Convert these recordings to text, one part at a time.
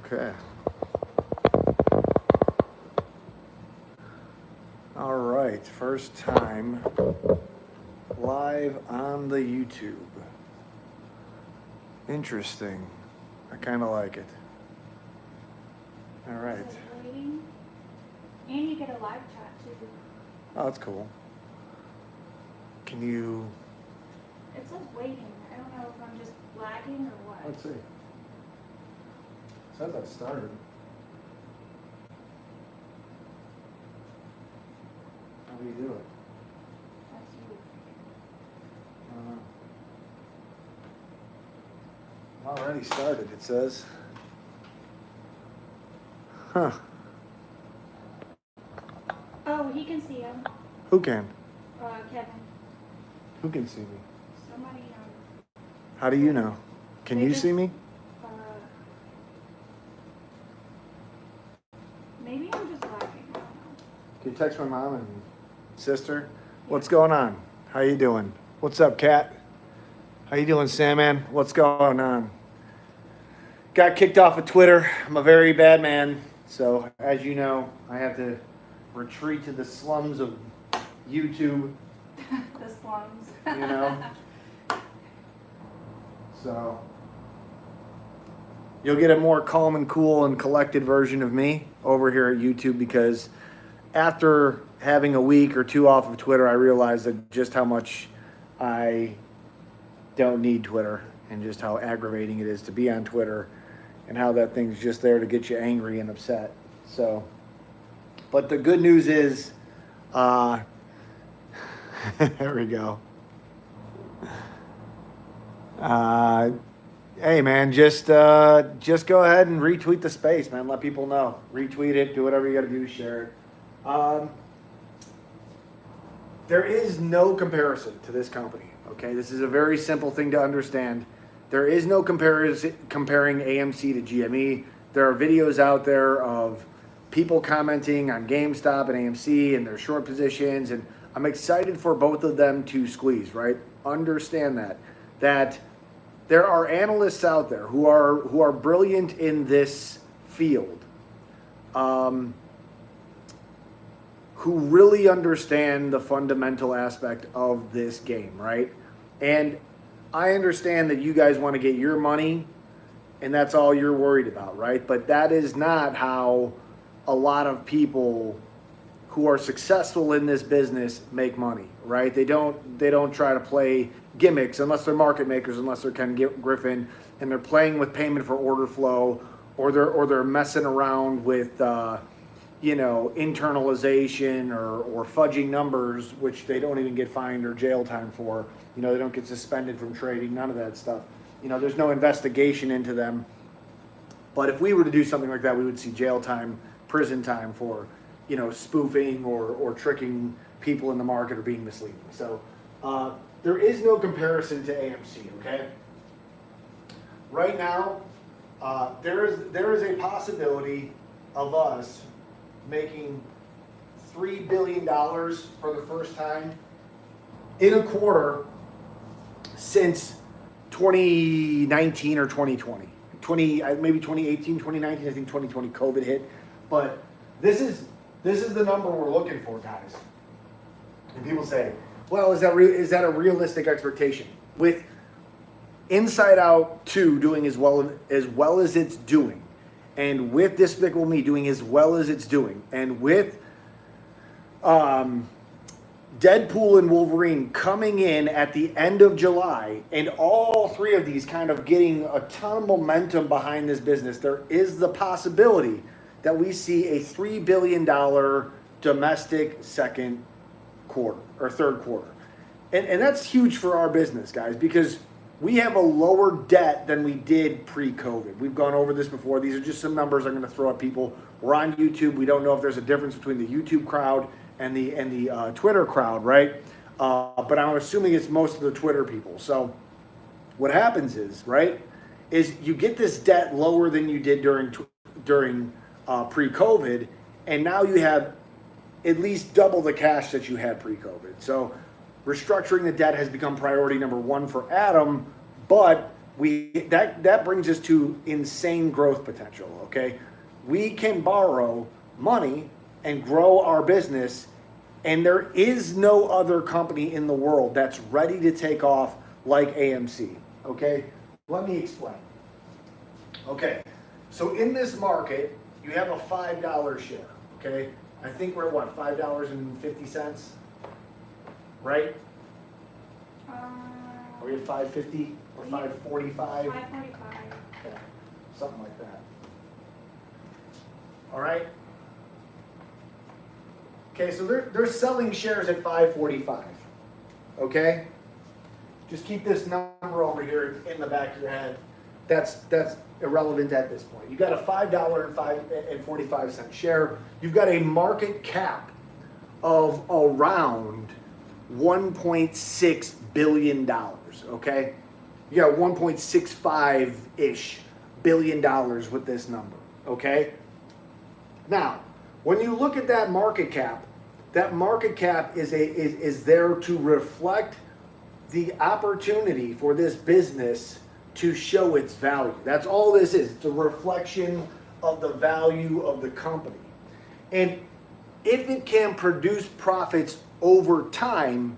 Okay. All right, first time live on the YouTube. Interesting. I kind of like it. All right. It says waiting. And you get a live chat too. Oh, that's cool. Can you... It says waiting. I don't know if I'm just lagging or what. Let's see. It says I started. How do you do it? That's you. Already started, it says. Huh. Oh, he can see him. Who can? Kevin. Who can see me? Somebody, How do you know? Can They you just- see me? maybe I'm just lagging. I don't know. Can you text my mom and sister? What's going on? How you doing? What's up, Kat? How you doing, Sandman? What's going on? Got kicked off of Twitter. I'm a very bad man. So, as you know, I have to retreat to the slums of YouTube, The slums. you know? So, you'll get a more calm and cool and collected version of me over here at YouTube, because after having a week or two off of Twitter, I realized that just how much I don't need Twitter and just how aggravating it is to be on Twitter and how that thing's just there to get you angry and upset. So, but the good news is, there we go. Hey man, just go ahead and retweet the space, man. Let people know. Retweet it. Do whatever you got to do. Share it. There is no comparison to this company. Okay, this is a very simple thing to understand. There is no comparison comparing AMC to GME. There are videos out there of people commenting on GameStop and AMC and their short positions, and I'm excited for both of them to squeeze. Right? Understand that there are analysts out there who are brilliant in this field, who really understand the fundamental aspect of this game, right? And I understand that you guys want to get your money, and that's all you're worried about, right? But that is not how a lot of people who are successful in this business make money, right? They don't try to play gimmicks unless they're market makers, unless they're Ken Griffin, and they're playing with payment for order flow, or they're messing around with internalization or fudging numbers, which they don't even get fined or jail time for. They don't get suspended from trading, none of that stuff. There's no investigation into them. But if we were to do something like that, we would see jail time, prison time for, spoofing or tricking people in the market or being misleading. So there is no comparison to AMC, okay? Right now, there is a possibility of us making $3 billion for the first time in a quarter since 2019 or 2020. Maybe 2018, 2019, I think 2020 COVID hit. But this is the number we're looking for, guys. And people say, well, is that a realistic expectation? With Inside Out 2 doing as well as it's doing, and with Despicable Me doing as well as it's doing, and with Deadpool and Wolverine coming in at the end of July, and all three of these kind of getting a ton of momentum behind this business, there is the possibility that we see a $3 billion domestic second quarter or third quarter. And that's huge for our business, guys, because we have a lower debt than we did pre-COVID. We've gone over this before. These are just some numbers I'm going to throw at people. We're on YouTube. We don't know if there's a difference between the YouTube crowd and the Twitter crowd, right? But I'm assuming it's most of the Twitter people. So what happens is you get this debt lower than you did during pre-COVID, and now you have at least double the cash that you had pre-COVID. So restructuring the debt has become priority number one for Adam, but that brings us to insane growth potential, okay? We can borrow money and grow our business, and there is no other company in the world that's ready to take off like AMC, okay? Let me explain. Okay, so in this market, you have a $5 share, okay? I think we're what, $5.50, right? Are we at 550 or 545? 545. Okay, something like that. All right. Okay, so they're selling shares at 545. Okay? Just keep this number over here in the back of your head. That's irrelevant at this point. You got a $5.45 share. You've got a market cap of around $1.6 billion. Okay? You got 1.65-ish billion dollars with this number. Okay? Now, when you look at that market cap is there to reflect the opportunity for this business to show its value. That's all this is. It's a reflection of the value of the company. And if it can produce profits over time,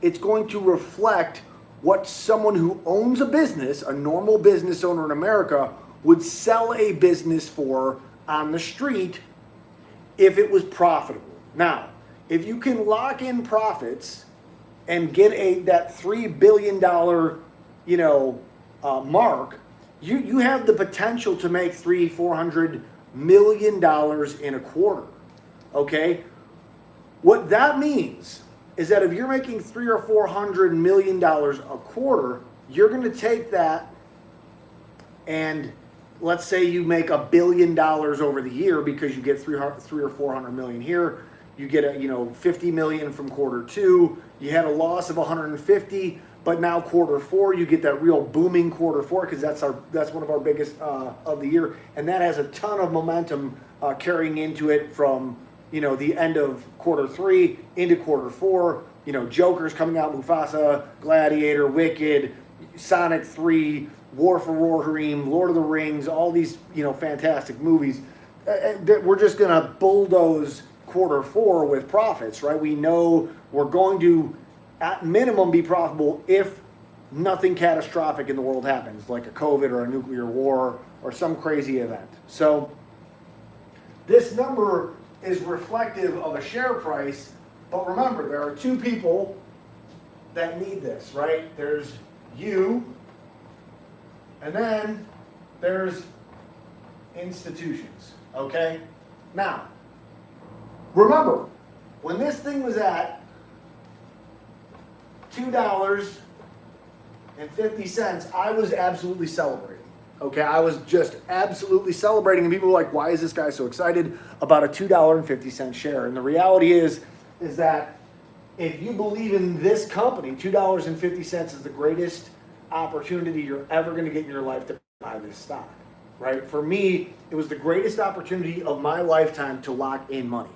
it's going to reflect what someone who owns a business, a normal business owner in America, would sell a business for on the street if it was profitable. Now, if you can lock in profits and get that $3 billion, mark, you have the potential to make $400 million in a quarter. Okay? What that means is that if you're making $300 or $400 million a quarter, you're going to take that, and let's say you make $1 billion over the year because you get $300 or $400 million here. You get $50 million from quarter two. You had a loss of 150, but now quarter four you get that real booming quarter four because that's one of our biggest of the year, and that has a ton of momentum carrying into it from the end of quarter three into quarter four. Joker's coming out, Mufasa, Gladiator, Wicked, Sonic 3, War for Rohirrim, Lord of the Rings, all these fantastic movies. We're just gonna bulldoze quarter four with profits, right? We know we're going to, at minimum, be profitable if nothing catastrophic in the world happens, like a COVID or a nuclear war or some crazy event. So this number is reflective of a share price, but remember, there are two people that need this, right? There's you, and then there's institutions, okay? Now, remember, when this thing was at $2.50, I was absolutely celebrating. Okay, I was just absolutely celebrating, and people were like, why is this guy so excited about a $2.50 share? And the reality is that if you believe in this company, $2.50 is the greatest opportunity you're ever going to get in your life to buy this stock, right? For me, it was the greatest opportunity of my lifetime to lock in money.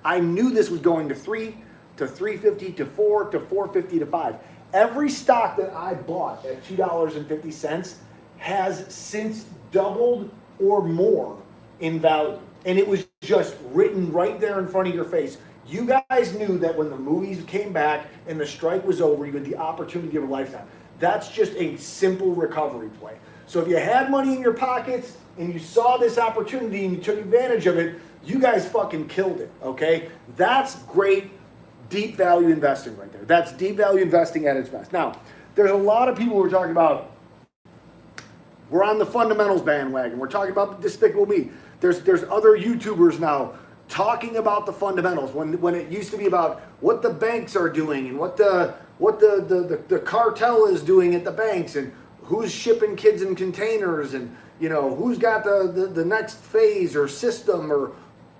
I knew this was going to 3, to 350, to 4, to 450, to 5. Every stock that I bought at $2.50 has since doubled or more in value. And it was just written right there in front of your face. You guys knew that when the movies came back and the strike was over, you had the opportunity of a lifetime. That's just a simple recovery play. So if you had money in your pockets and you saw this opportunity and you took advantage of it, you guys fucking killed it, okay? That's great deep value investing right there. That's deep value investing at its best. Now, there's a lot of people who are talking about, we're on the fundamentals bandwagon. We're talking about Despicable Me. There's other YouTubers now talking about the fundamentals when it used to be about what the banks are doing and what the cartel is doing at the banks and who's shipping kids in containers and who's got the next phase or system or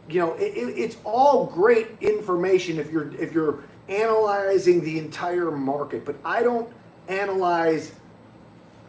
it's all great information if you're analyzing the entire market, but I don't analyze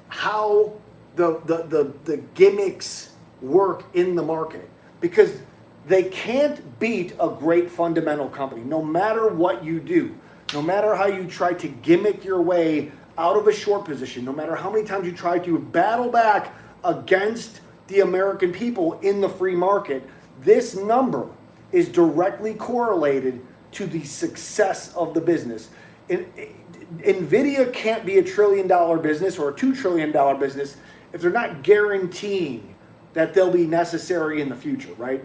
how the gimmicks work in the market, because they can't beat a great fundamental company. No matter what you do, no matter how you try to gimmick your way out of a short position, no matter how many times you try to battle back against the American people in the free market, this number is directly correlated to the success of the business. NVIDIA can't be $1 trillion business or a $2 trillion business if they're not guaranteeing that they'll be necessary in the future, right?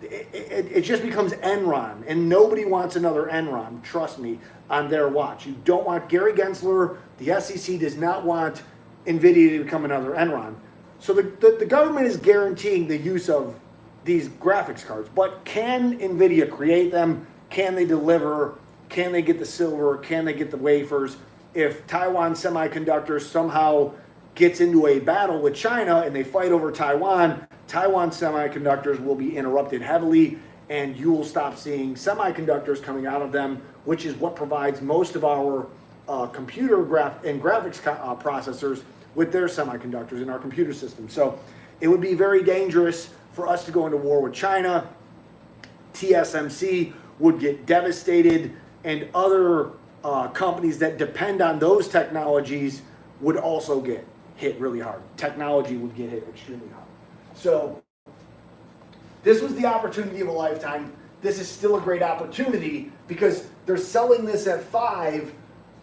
It just becomes Enron, and nobody wants another Enron, trust me, on their watch. You don't want Gary Gensler, the SEC does not want NVIDIA to become another Enron. So the government is guaranteeing the use of these graphics cards, but can NVIDIA create them? Can they deliver? Can they get the silver? Can they get the wafers? If Taiwan Semiconductor somehow gets into a battle with China and they fight over Taiwan, Taiwan Semiconductors will be interrupted heavily, and you will stop seeing semiconductors coming out of them, which is what provides most of our computer graphics processors with their semiconductors in our computer system. So it would be very dangerous for us to go into war with China. TSMC would get devastated, and other companies that depend on those technologies would also get hit really hard. Technology would get hit extremely hard. So this was the opportunity of a lifetime. This is still a great opportunity because they're selling this at 5,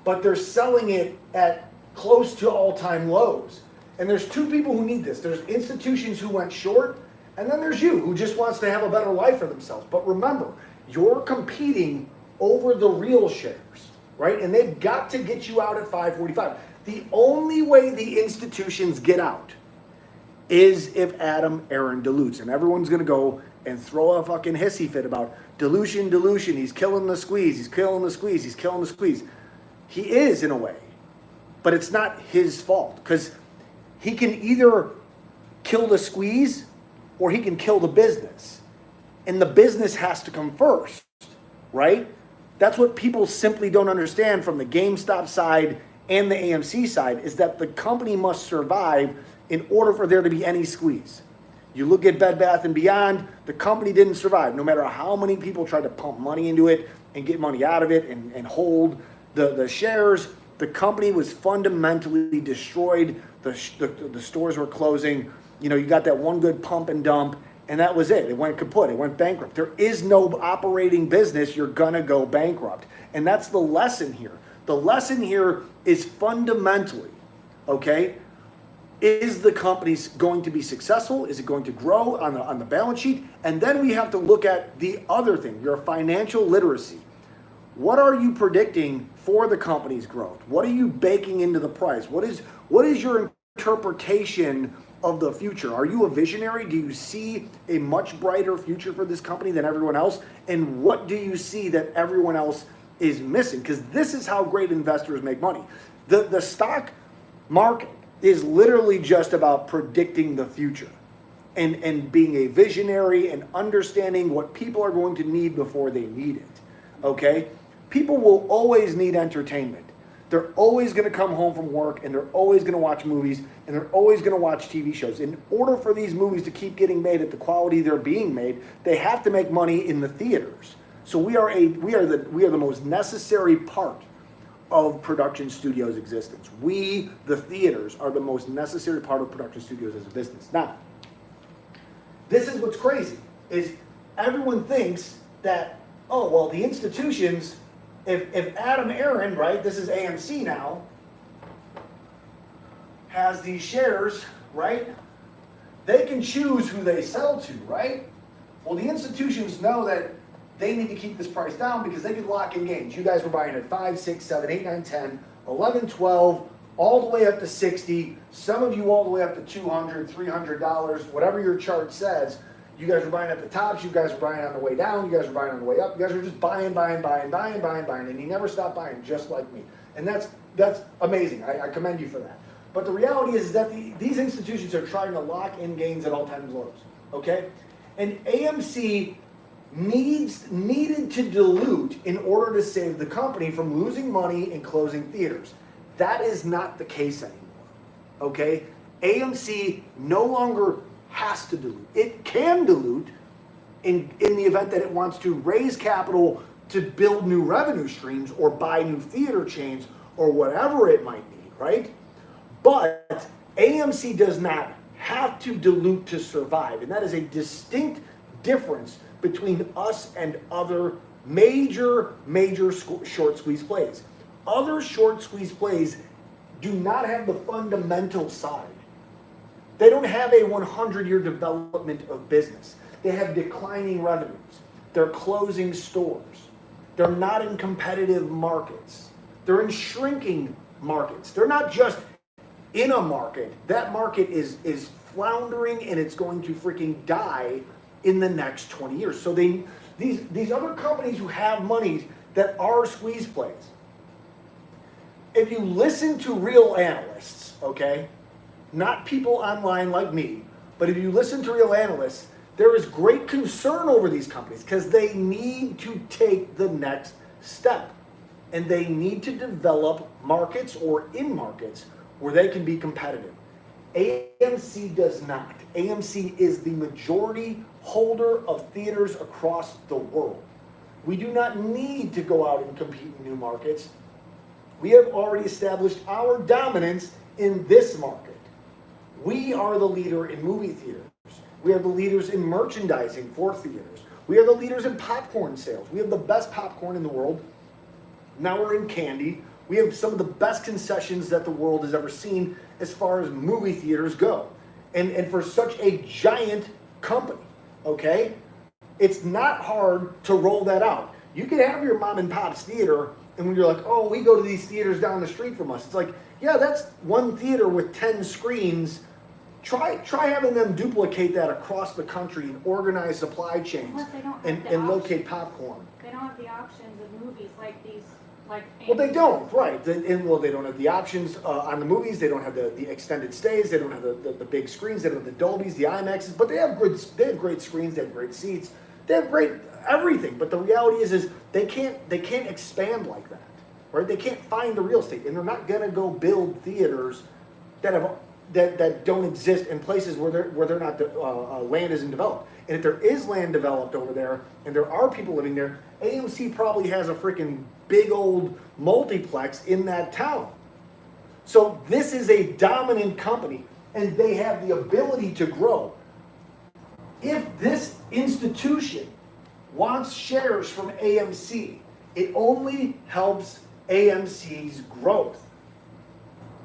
but they're selling it at close to all-time lows. And there's two people who need this. There's institutions who went short, and then there's you who just wants to have a better life for themselves. But remember, you're competing over the real shares, right? And they've got to get you out at 545. The only way the institutions get out is if Adam Aaron dilutes. And everyone's going to go and throw a fucking hissy fit about dilution, he's killing the squeeze, he's killing the squeeze, he's killing the squeeze. He is, in a way, but it's not his fault, because he can either kill the squeeze or he can kill the business. And the business has to come first, right? That's what people simply don't understand from the GameStop side and the AMC side, is that the company must survive in order for there to be any squeeze. You look at Bed Bath & Beyond, the company didn't survive. No matter how many people tried to pump money into it and get money out of it and hold the shares, the company was fundamentally destroyed. The stores were closing. You know, you got that one good pump and dump, and that was it. It went kaput. It went bankrupt. There is no operating business. You're going to go bankrupt. And that's the lesson here. The lesson here is fundamentally, okay, is the company going to be successful? Is it going to grow on the balance sheet? And then we have to look at the other thing, your financial literacy. What are you predicting for the company's growth? What are you baking into the price? What is your interpretation of the future? Are you a visionary? Do you see a much brighter future for this company than everyone else? And what do you see that everyone else is missing? Because this is how great investors make money. The stock market is literally just about predicting the future and being a visionary and understanding what people are going to need before they need it, okay? People will always need entertainment. They're always going to come home from work, and they're always going to watch movies, and they're always going to watch TV shows. In order for these movies to keep getting made at the quality they're being made, they have to make money in the theaters. So we are the most necessary part of production studios' existence. We, the theaters, are the most necessary part of production studios as a business. Now, this is what's crazy, is everyone thinks that, oh, well, the institutions, if Adam Aaron, right, this is AMC now, has these shares, right, they can choose who they sell to, right? Well, the institutions know that they need to keep this price down because they can lock in gains. You guys were buying at 5, 6, 7, 8, 9, 10, 11, 12, all the way up to 60. Some of you all the way up to $200, $300, whatever your chart says. You guys were buying at the tops. You guys were buying on the way down. You guys were buying on the way up. You guys were just buying, and you never stopped buying, just like me. And that's amazing. I commend you for that. But the reality is that these institutions are trying to lock in gains at all-time lows, okay? And AMC needed to dilute in order to save the company from losing money and closing theaters. That is not the case anymore, okay? AMC no longer has to dilute. It can dilute in the event that it wants to raise capital to build new revenue streams or buy new theater chains or whatever it might need, right? But AMC does not have to dilute to survive, and that is a distinct difference between us and other major short squeeze plays. Other short squeeze plays do not have the fundamental side. They don't have a 100-year development of business. They have declining revenues. They're closing stores. They're not in competitive markets. They're in shrinking markets. They're not just in a market. That market is floundering, and it's going to freaking die in the next 20 years. So these other companies who have money that are squeeze plays, if you listen to real analysts, okay, not people online like me, but if you listen to real analysts, there is great concern over these companies because they need to take the next step, and they need to develop markets or in markets where they can be competitive. AMC does not. AMC is the majority holder of theaters across the world. We do not need to go out and compete in new markets. We have already established our dominance in this market. We are the leader in movie theaters. We are the leaders in merchandising for theaters. We are the leaders in popcorn sales. We have the best popcorn in the world. Now we're in candy. We have some of the best concessions that the world has ever seen as far as movie theaters go. And for such a giant company, okay, it's not hard to roll that out. You can have your mom and pop's theater, and when you're like, oh, we go to these theaters down the street from us, it's like, yeah, that's one theater with 10 screens. Try having them duplicate that across the country and organize supply chains and locate popcorn. They don't have the options of movies like these. Well, they don't, right? They don't have the options on the movies. They don't have the extended stays. They don't have the big screens. They don't have the Dolbys, the IMAXs. But they have great screens. They have great seats. They have great everything. But the reality is they can't expand like that, right? They can't find the real estate, and they're not gonna go build theaters that don't exist in places where they're not land isn't developed. And if there is land developed over there, and there are people living there, AMC probably has a freaking big old multiplex in that town. So this is a dominant company, and they have the ability to grow. If this institution wants shares from AMC, it only helps AMC's growth.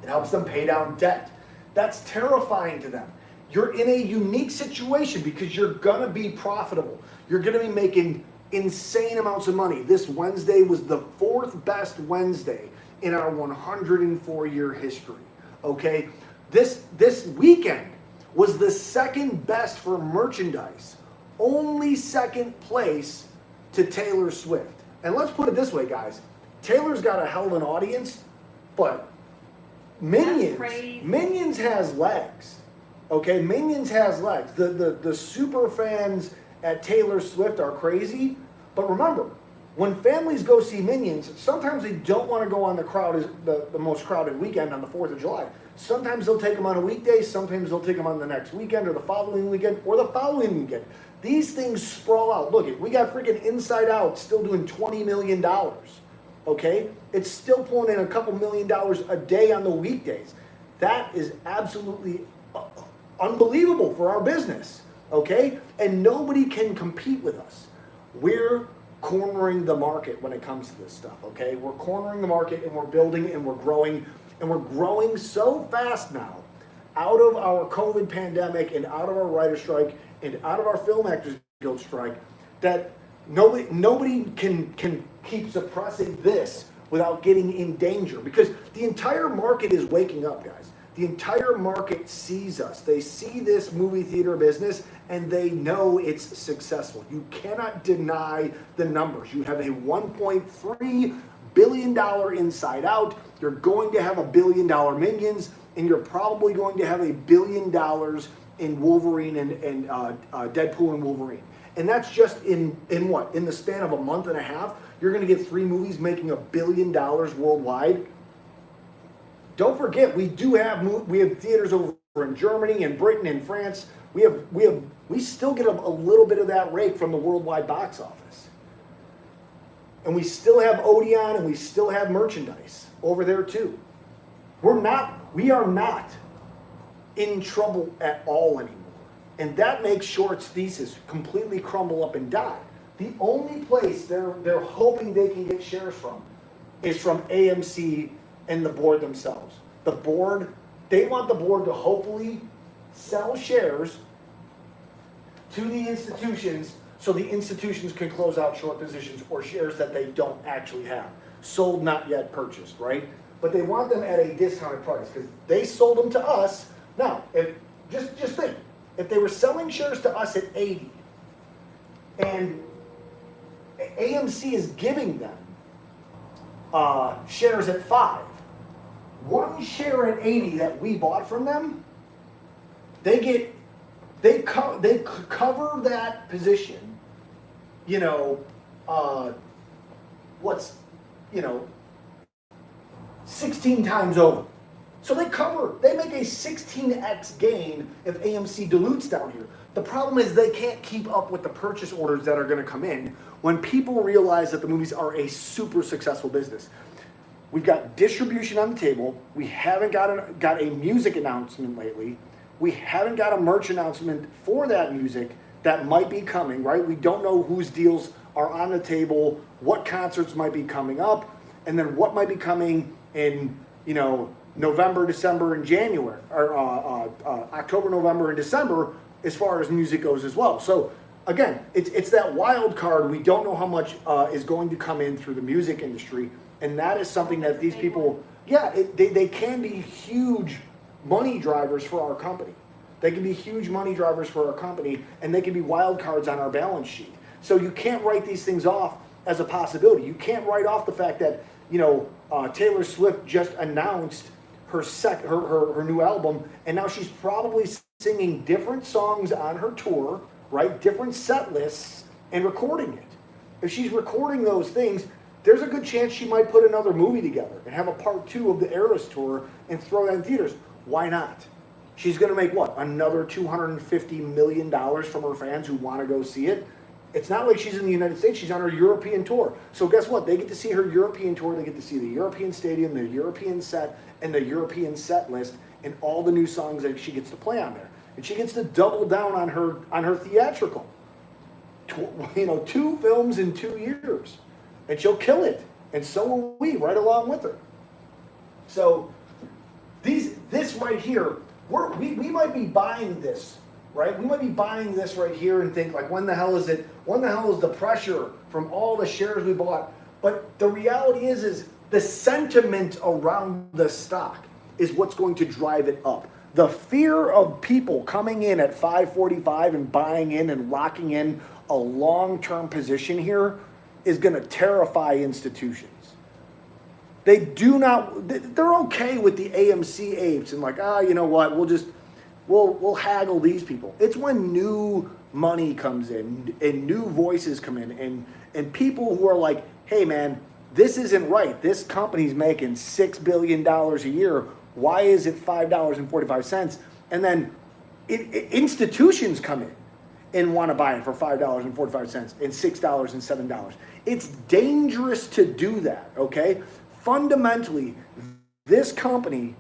It helps them pay down debt. That's terrifying to them. You're in a unique situation because you're gonna be profitable. You're gonna be making insane amounts of money. This Wednesday was the 4th best Wednesday in our 104-year history, okay? This weekend was the 2nd best for merchandise, only 2nd place to Taylor Swift. And let's put it this way, guys. Taylor's got a hell of an audience, but Minions has legs, okay? Minions has legs. The super fans at Taylor Swift are crazy, but remember, when families go see Minions, sometimes they don't want to go on the most crowded weekend on the 4th of July. Sometimes they'll take them on a weekday, sometimes they'll take them on the next weekend or the following weekend or the following weekend. These things sprawl out. Look, we got freaking Inside Out still doing $20 million, okay? It's still pulling in a couple $1 million a day on the weekdays. That is absolutely unbelievable for our business, okay? And nobody can compete with us. We're cornering the market when it comes to this stuff, okay? We're cornering the market, and we're building, and we're growing so fast now out of our COVID pandemic and out of our writer strike and out of our Film Actors Guild strike that nobody can keep suppressing this without getting in danger, because the entire market is waking up, guys. The entire market sees us. They see this movie theater business, and they know it's successful. You cannot deny the numbers. You have a $1.3 billion Inside Out. You're going to have $1 billion Minions, and you're probably going to have $1 billion in Wolverine and Deadpool and Wolverine. And that's just in what? In the span of a month and a half, you're going to get 3 movies making $1 billion worldwide. Don't forget, we have theaters over in Germany and Britain and France. We still get a little bit of that rake from the worldwide box office. And we still have Odeon, and we still have merchandise over there too. We are not in trouble at all anymore. And that makes Short's thesis completely crumble up and die. The only place they're hoping they can get shares from is from AMC and the board themselves. The board, they want the board to hopefully sell shares to the institutions so the institutions can close out short positions or shares that they don't actually have. Sold, not yet purchased, right? But they want them at a discounted price because they sold them to us. Now, just think, if they were selling shares to us at 80 and AMC is giving them shares at 5, one share at 80 that we bought from them, they cover that position, 16 times over. So they make a 16x gain if AMC dilutes down here. The problem is they can't keep up with the purchase orders that are going to come in when people realize that the movies are a super successful business. We've got distribution on the table. We haven't got a music announcement lately. We haven't got a merch announcement for that music that might be coming, right? We don't know whose deals are on the table, what concerts might be coming up, and then what might be coming in, November, December, and January, or October, November, and December, as far as music goes as well. So again, it's that wild card. We don't know how much is going to come in through the music industry, and that is something that these people, they can be huge money drivers for our company. They can be huge money drivers for our company, and they can be wild cards on our balance sheet. So you can't write these things off as a possibility. You can't write off the fact that Taylor Swift just announced her new album, and now she's probably singing different songs on her tour, right? Different set lists, and recording it. If she's recording those things, there's a good chance she might put another movie together and have a part 2 of the Eras tour and throw that in theaters. Why not? She's going to make what? Another $250 million from her fans who want to go see it. It's not like she's in the United States. She's on her European tour. So guess what? They get to see her European tour. They get to see the European stadium, the European set, and the European set list, and all the new songs that she gets to play on there. And she gets to double down on her theatrical. 2 films in 2 years. And she'll kill it. And so will we, right along with her. So this right here, we might be buying this, right? We might be buying this right here and think like, when the hell is it? When the hell is the pressure from all the shares we bought? But the reality is the sentiment around the stock is what's going to drive it up. The fear of people coming in at 545 and buying in and locking in a long-term position here is going to terrify institutions. They're okay with the AMC apes and like, you know what, we'll haggle these people. It's when new money comes in and new voices come in and people who are like, hey man, this isn't right. This company's making $6 billion a year. Why is it $5.45? And then institutions come in and want to buy it for $5.45 and $6 and $7. It's dangerous to do that, okay? Fundamentally, this company,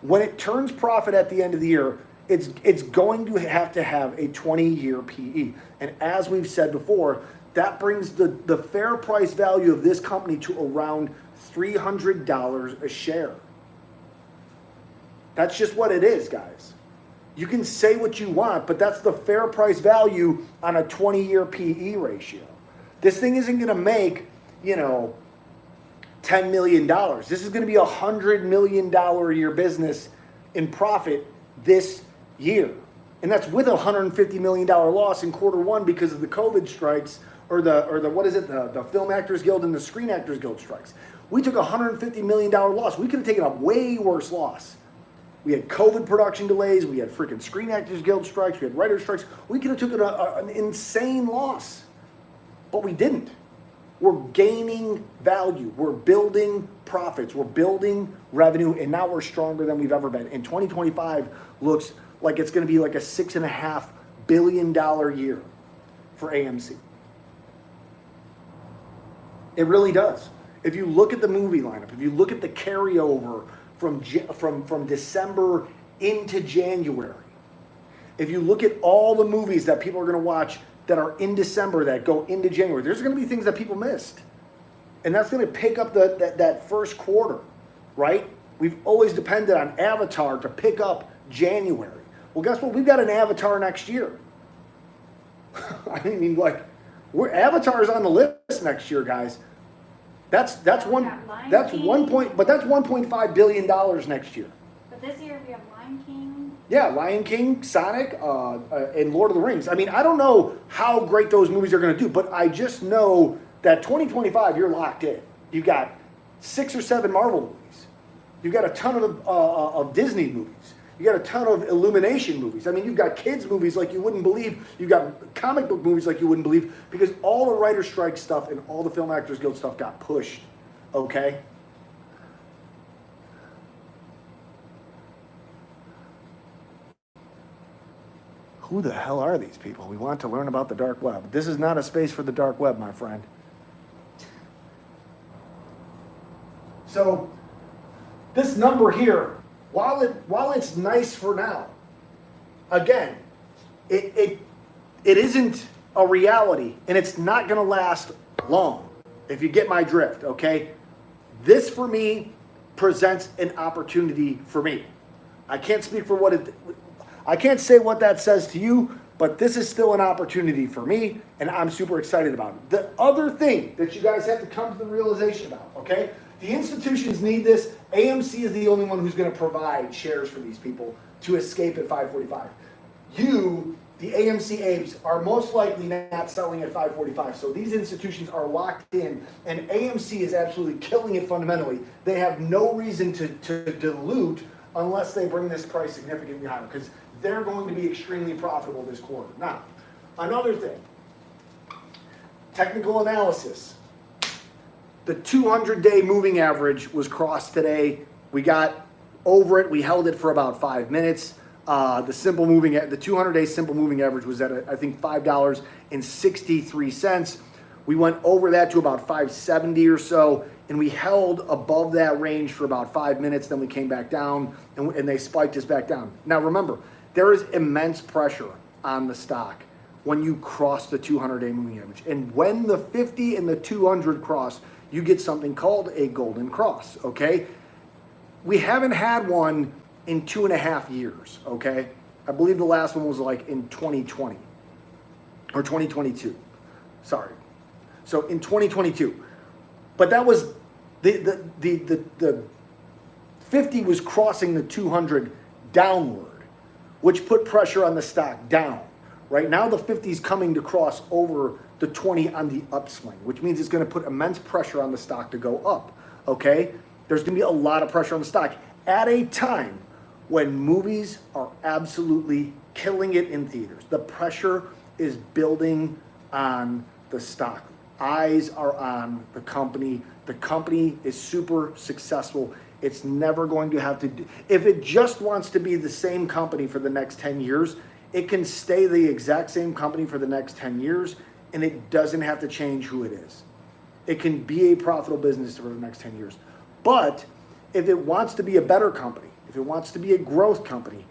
when it turns profit at the end of the year, it's going to have a 20-year PE. And as we've said before, that brings the fair price value of this company to around $300 a share. That's just what it is, guys. You can say what you want, but that's the fair price value on a 20-year PE ratio. This thing isn't going to make, $10 million. This is going to be a $100 million a year business in profit this year. And that's with a $150 million loss in quarter one because of the COVID strikes or the Film Actors Guild and the Screen Actors Guild strikes. We took a $150 million loss. We could have taken a way worse loss. We had COVID production delays. We had freaking Screen Actors Guild strikes. We had writer strikes. We could have taken an insane loss, but we didn't. We're gaining value. We're building profits. We're building revenue, and now we're stronger than we've ever been. And 2025 looks like it's going to be like a $6.5 billion year for AMC. It really does. If you look at the movie lineup, if you look at the carryover from December into January. If you look at all the movies that people are going to watch that are in December that go into January, there's going to be things that people missed. And that's going to pick up that first quarter, right? We've always depended on Avatar to pick up January. Well, guess what? We've got an Avatar next year. I mean, like, Avatar's on the list next year, guys. That's $1.5 billion next year. But this year we have Lion King. Yeah, Lion King, Sonic, and Lord of the Rings. I mean, I don't know how great those movies are going to do, but I just know that 2025, you're locked in. You've got 6 or 7 Marvel movies. You've got a ton of Disney movies. You got a ton of Illumination movies. I mean, you've got kids movies like you wouldn't believe. You've got comic book movies like you wouldn't believe, because all the writer strike stuff and all the Film Actors Guild stuff got pushed, okay? Who the hell are these people? We want to learn about the dark web. This is not a space for the dark web, my friend. So this number here, while it's nice for now, again, it isn't a reality, and it's not going to last long, if you get my drift, okay? This, for me, presents an opportunity for me. I can't speak for I can't say what that says to you, but this is still an opportunity for me, and I'm super excited about it. The other thing that you guys have to come to the realization about, okay? The institutions need this. AMC is the only one who's going to provide shares for these people to escape at 545. You, the AMC apes, are most likely not selling at 545. So these institutions are locked in, and AMC is absolutely killing it fundamentally. They have no reason to dilute unless they bring this price significantly higher, because they're going to be extremely profitable this quarter. Now, another thing, technical analysis. The 200-day moving average was crossed today. We got over it. We held it for about 5 minutes. The 200-day simple moving average was at, I think, $5.63. We went over that to about $5.70 or so, and we held above that range for about 5 minutes. Then we came back down, and they spiked us back down. Now, remember, there is immense pressure on the stock when you cross the 200-day moving average. And when the 50 and the 200 cross, you get something called a golden cross, okay? We haven't had one in 2.5 years, okay? I believe the last one was like in 2020 or 2022. Sorry. So in 2022. But that was the 50 was crossing the 200 downward, which put pressure on the stock down. Right now the 50 is coming to cross over the 20 on the upswing, which means it's going to put immense pressure on the stock to go up, okay? There's going to be a lot of pressure on the stock at a time when movies are absolutely killing it in theaters. The pressure is building on the stock. Eyes are on the company. The company is super successful. It's never going to have to if it just wants to be the same company for the next 10 years, it can stay the exact same company for the next 10 years, and it doesn't have to change who it is. It can be a profitable business for the next 10 years. But if it wants to be a better company, if it wants to be a growth company,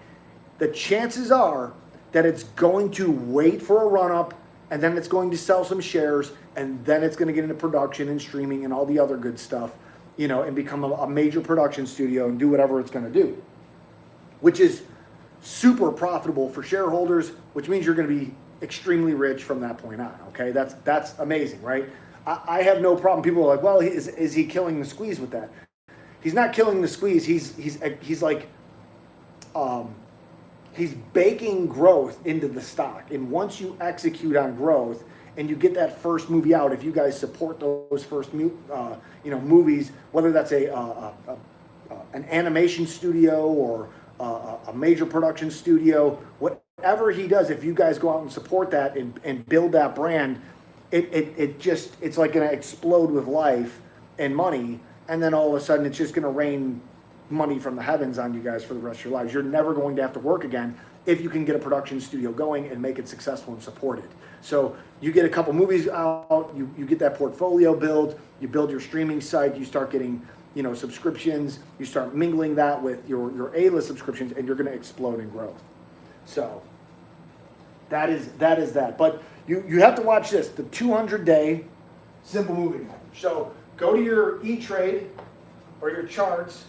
the chances are that it's going to wait for a run-up, and then it's going to sell some shares, and then it's going to get into production and streaming and all the other good stuff, you know, and become a major production studio and do whatever it's going to do, which is super profitable for shareholders, which means you're going to be extremely rich from that point on, okay? That's amazing, right? I have no problem. People are like, well, is he killing the squeeze with that? He's not killing the squeeze. He's baking growth into the stock. And once you execute on growth and you get that first movie out, if you guys support those first movies, whether that's an animation studio or a major production studio, whatever he does, if you guys go out and support that and build that brand, it's like going to explode with life and money, and then all of a sudden it's just going to rain money from the heavens on you guys for the rest of your lives. You're never going to have to work again if you can get a production studio going and make it successful and support it. So you get a couple movies out, you get that portfolio build, you build your streaming site, you start getting subscriptions, you start mingling that with your A-list subscriptions, and you're going to explode in growth. So that is that. But you have to watch this, the 200-day simple moving average. So go to your E-Trade or your charts.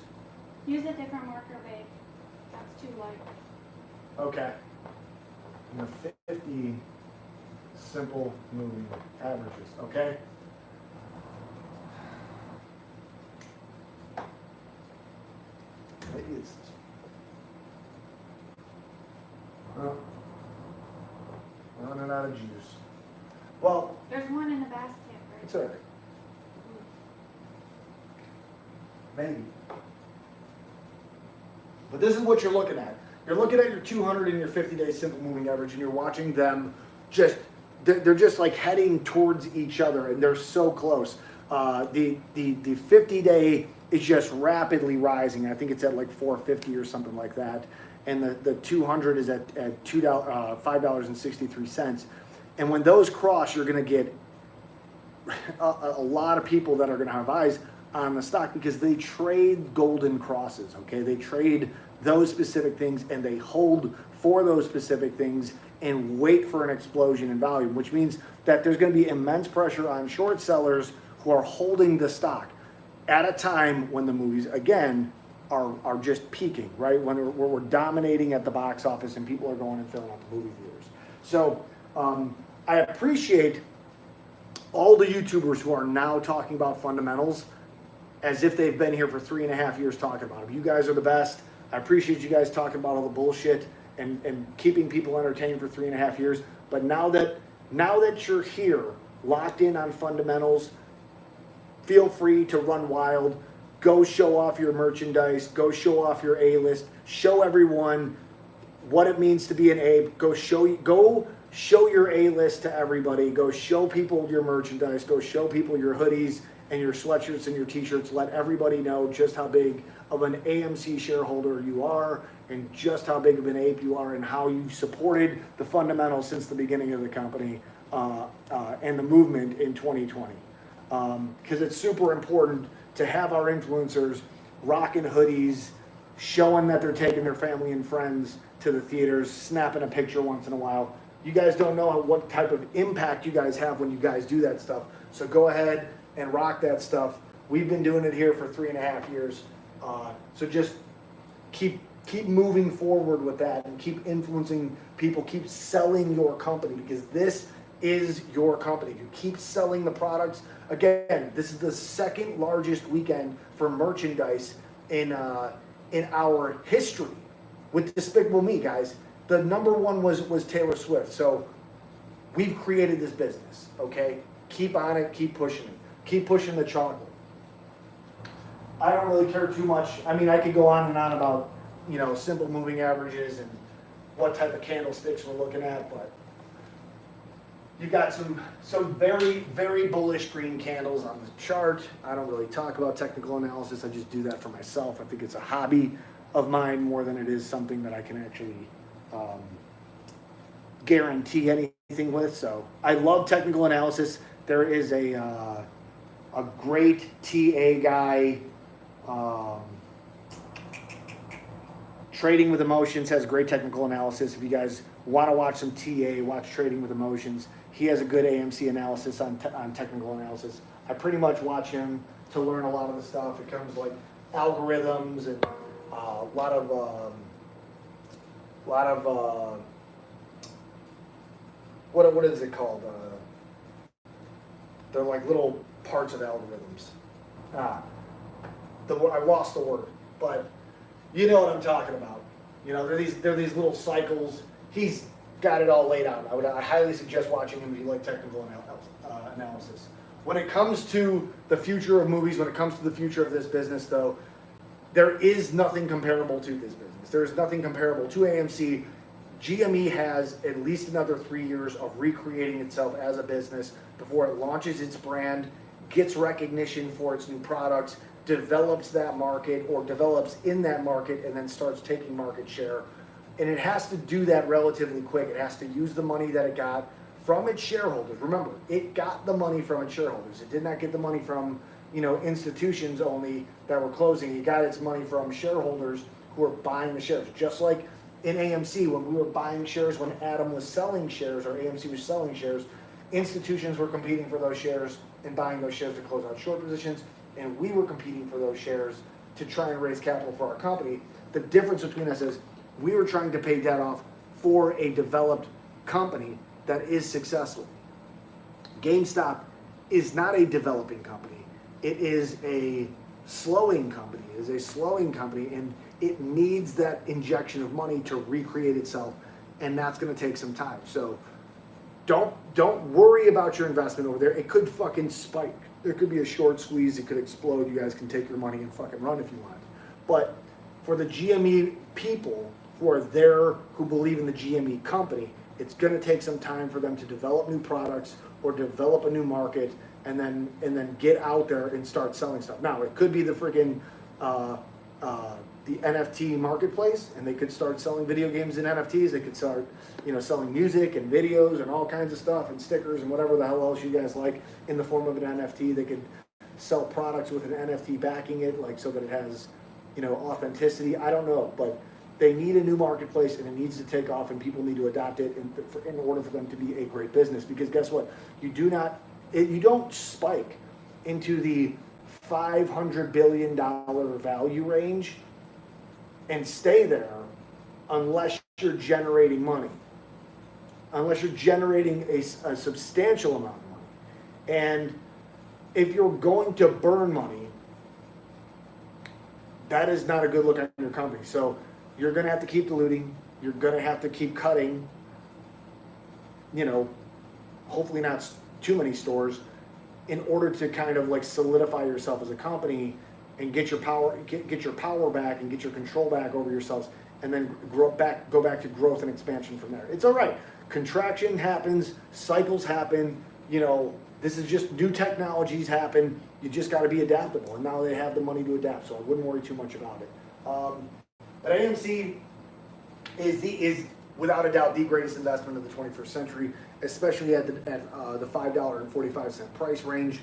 Use a different marker, babe. That's too light. Okay. And the 50 simple moving averages, okay? Maybe it's this one. Well, running out of juice. Well, There's one in the basket, right? it's all right. Maybe. But this is what you're looking at. You're looking at your 200 and your 50-day simple moving average, and you're watching them they're just like heading towards each other, and they're so close. The 50-day is just rapidly rising. I think it's at like 450 or something like that. And the 200 is at $5.63. And when those cross, you're going to get a lot of people that are going to have eyes on the stock because they trade golden crosses, okay? They trade those specific things and they hold for those specific things and wait for an explosion in volume, which means that there's going to be immense pressure on short sellers who are holding the stock at a time when the movies, again, are just peaking, right? When we're dominating at the box office and people are going and filling out the movie theaters. So I appreciate all the YouTubers who are now talking about fundamentals as if they've been here for 3.5 years talking about them. You guys are the best. I appreciate you guys talking about all the bullshit and keeping people entertained for 3.5 years. But now that you're here, locked in on fundamentals, feel free to run wild. Go show off your merchandise. Go show off your A-list. Show everyone what it means to be an A. Go show your A-list to everybody. Go show people your merchandise. Go show people your hoodies and your sweatshirts and your t-shirts. Let everybody know just how big of an AMC shareholder you are and just how big of an ape you are and how you've supported the fundamentals since the beginning of the company and the movement in 2020. Because it's super important to have our influencers rocking hoodies, showing that they're taking their family and friends to the theaters, snapping a picture once in a while. You guys don't know what type of impact you guys have when you guys do that stuff. So go ahead and rock that stuff. We've been doing it here for 3.5 years. So just keep moving forward with that and keep influencing people, keep selling your company because this is your company. If you keep selling the products, again, this is the second largest weekend for merchandise in our history with Despicable Me, guys. The number one was Taylor Swift. So we've created this business, okay? Keep on it, keep pushing it. Keep pushing the chocolate. I don't really care too much. I mean, I could go on and on about, simple moving averages and what type of candlesticks we're looking at, but you've got some very, very bullish green candles on the chart. I don't really talk about technical analysis. I just do that for myself. I think it's a hobby of mine more than it is something that I can actually guarantee anything with. So I love technical analysis. There is a great TA guy. Trading with Emotions has great technical analysis. If you guys want to watch some TA, watch Trading with Emotions. He has a good AMC analysis on technical analysis. I pretty much watch him to learn a lot of the stuff. It comes like algorithms and a lot of what is it called? They're like little parts of algorithms. I lost the word, but you know what I'm talking about. They're these little cycles. He's got it all laid out. I highly suggest watching him if you like technical analysis. When it comes to the future of movies, when it comes to the future of this business, though, there is nothing comparable to this business. There is nothing comparable to AMC. GME has at least another 3 years of recreating itself as a business before it launches its brand, gets recognition for its new products, develops that market or develops in that market, and then starts taking market share. And it has to do that relatively quick. It has to use the money that it got from its shareholders. Remember, it got the money from its shareholders. It did not get the money from institutions only that were closing. It got its money from shareholders who were buying the shares. Just like in AMC, when we were buying shares, when Adam was selling shares or AMC was selling shares, institutions were competing for those shares and buying those shares to close out short positions, and we were competing for those shares to try and raise capital for our company. The difference between us is we were trying to pay debt off for a developed company that is successful. GameStop is not a developing company. It is a slowing company. It is a slowing company, and it needs that injection of money to recreate itself, and that's going to take some time. So don't worry about your investment over there. It could fucking spike. There could be a short squeeze. It could explode. You guys can take your money and fucking run if you want. But for the GME people who are there, who believe in the GME company, it's going to take some time for them to develop new products or develop a new market, and then get out there and start selling stuff. Now, it could be the freaking the NFT marketplace, and they could start selling video games and NFTs. They could start, selling music and videos and all kinds of stuff and stickers and whatever the hell else you guys like in the form of an NFT. They could sell products with an NFT backing it, like so that it has, authenticity. I don't know, but they need a new marketplace, and it needs to take off, and people need to adopt it in order for them to be a great business. Because guess what? You don't spike into the $500 billion value range and stay there unless you're generating money, unless you're generating a substantial amount of money. And if you're going to burn money, that is not a good look at your company. So you're going to have to keep diluting. You're going to have to keep cutting, hopefully not too many stores, in order to kind of like solidify yourself as a company and get your power back and get your control back over yourselves, and then go back to growth and expansion from there. It's all right. Contraction happens, cycles happen, this is just new technologies happen. You just got to be adaptable, and now they have the money to adapt, so I wouldn't worry too much about it. But AMC is without a doubt the greatest investment of the 21st century, especially at the $5.45 price range.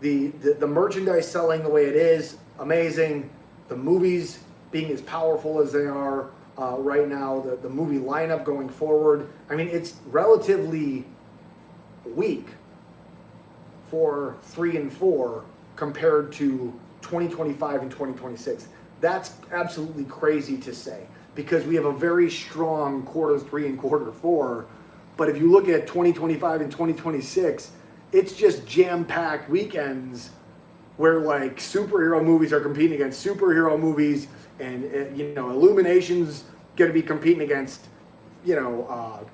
The merchandise selling the way it is, amazing. The movies being as powerful as they are right now, the movie lineup going forward. I mean, it's relatively weak for 3 and 4 compared to 2025 and 2026. That's absolutely crazy to say, because we have a very strong Q3 and Q4. But if you look at 2025 and 2026, it's just jam-packed weekends where like superhero movies are competing against superhero movies, and Illumination's going to be competing against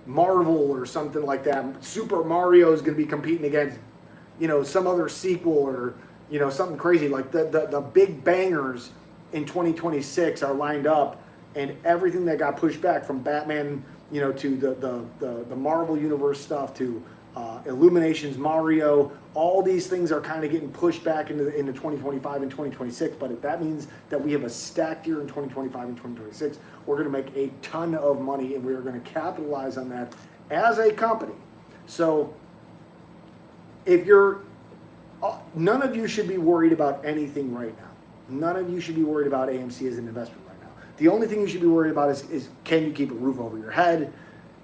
Marvel or something like that. Super Mario is going to be competing against some other sequel or something crazy. Like the big bangers in 2026 are lined up, and everything that got pushed back from Batman, to the Marvel Universe stuff, to Illumination's Mario, all these things are kind of getting pushed back into 2025 and 2026. But that means that we have a stacked year in 2025 and 2026. We're going to make a ton of money, and we're going to capitalize on that as a company. So if you're, none of you should be worried about anything right now. None of you should be worried about AMC as an investment right now. The only thing you should be worried about is can you keep a roof over your head?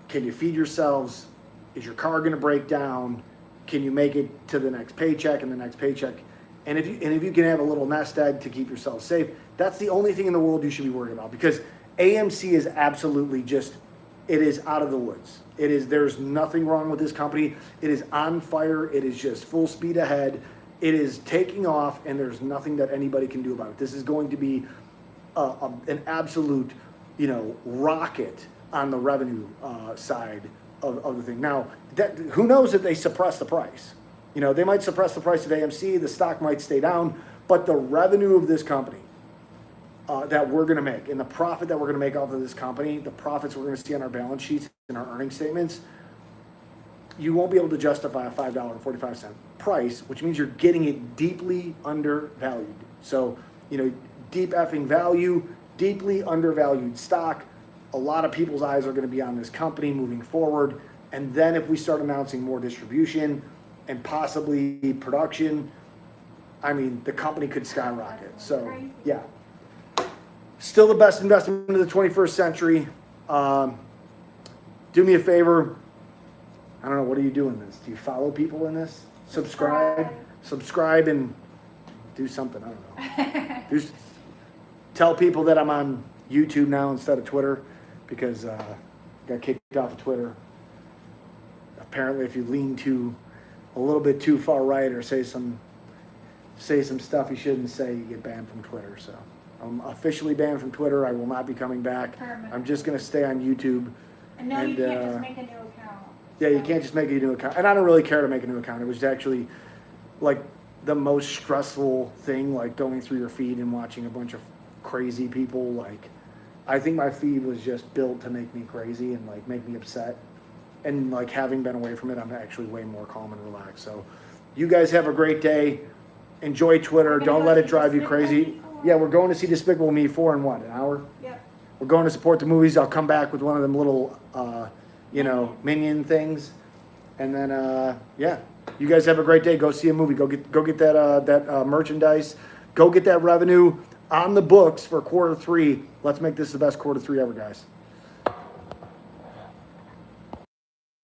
Can you feed yourselves? Is your car going to break down? Can you make it to the next paycheck and the next paycheck? And if you can have a little nest egg to keep yourself safe, that's the only thing in the world you should be worried about, because AMC is absolutely it is out of the woods. There's nothing wrong with this company. It is on fire. It is just full speed ahead. It is taking off, and there's nothing that anybody can do about it. This is going to be an absolute, rocket on the revenue side of the thing. Now, who knows if they suppress the price? They might suppress the price of AMC. The stock might stay down, but the revenue of this company that we're going to make, and the profit that we're going to make off of this company, the profits we're going to see on our balance sheets and our earnings statements, you won't be able to justify a $5.45 price, which means you're getting it deeply undervalued. So, deep effing value, deeply undervalued stock. A lot of people's eyes are going to be on this company moving forward. And then if we start announcing more distribution and possibly production, I mean, the company could skyrocket. That's So, crazy. yeah. Still the best investment of the 21st century. Do me a favor. I don't know, what are you doing this? Do you follow people in this? Subscribe and do something. I don't know. Tell people that I'm on YouTube now instead of Twitter because got kicked off of Twitter. Apparently, if you lean a little bit too far right or say some stuff you shouldn't say, you get banned from Twitter. So I'm officially banned from Twitter. I will not be coming back. Permanent. I'm just gonna stay on YouTube. And no, you can't just make a new account. Yeah, you can't just make a new account. And I don't really care to make a new account. It was actually like the most stressful thing, like going through your feed and watching a bunch of crazy people. Like, I think my feed was just built to make me crazy and like make me upset. And like having been away from it, I'm actually way more calm and relaxed. So you guys have a great day. Enjoy Twitter. We're gonna Don't go let it see drive you Despicable crazy. Me 4. Yeah, we're going to see Despicable Me 4 in what, an hour? Yep. We're going to support the movies. I'll come back with one of them little, minion things. And then, yeah, you guys have a great day. Go see a movie. Go get that merchandise. Go get that revenue on the books for quarter 3. Let's make this the best quarter 3 ever, guys.